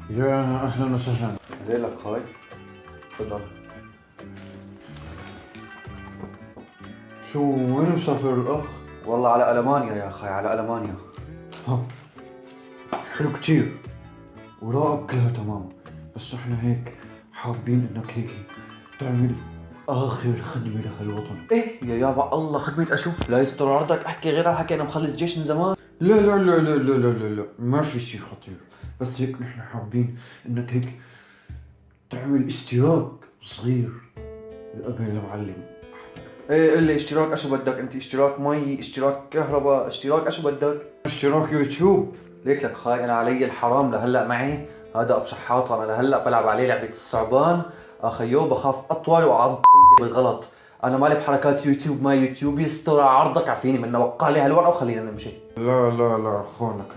يا اهلا وسهلا. ليلك خاي. تفضل. شو وين مسافر الاخ؟ والله على ألمانيا يا خاي، على ألمانيا. ها حلو كتير وراءك كلها تمام، بس احنا هيك حابين انك هيك تعمل اخر خدمة لهالوطن. ايه يا يابا الله، خدمة اشوف لا يستر عرضك، احكي غير الحكي، انا مخلص جيش من زمان. لا لا لا لا لا لا لا لا، ما في شي خطير، بس هيك نحن حابين انك هيك تعمل اشتراك صغير لأبي المعلم. ايه قل لي اشتراك اشو بدك انت؟ اشتراك مي، اشتراك كهرباء، اشتراك اشو بدك؟ اشتراك يوتيوب. ليك لك خاي، انا علي الحرام لهلا معي هذا ابو شحاطه، انا لهلا بلعب عليه لعبه الثعبان اخيو، بخاف اطول واعض بالغلط. انا مالي بحركات يوتيوب، ما يوتيوب يستر عرضك، عفيني منه، وقع لي هالورقه وخلينا نمشي. لا لا لا اخوانك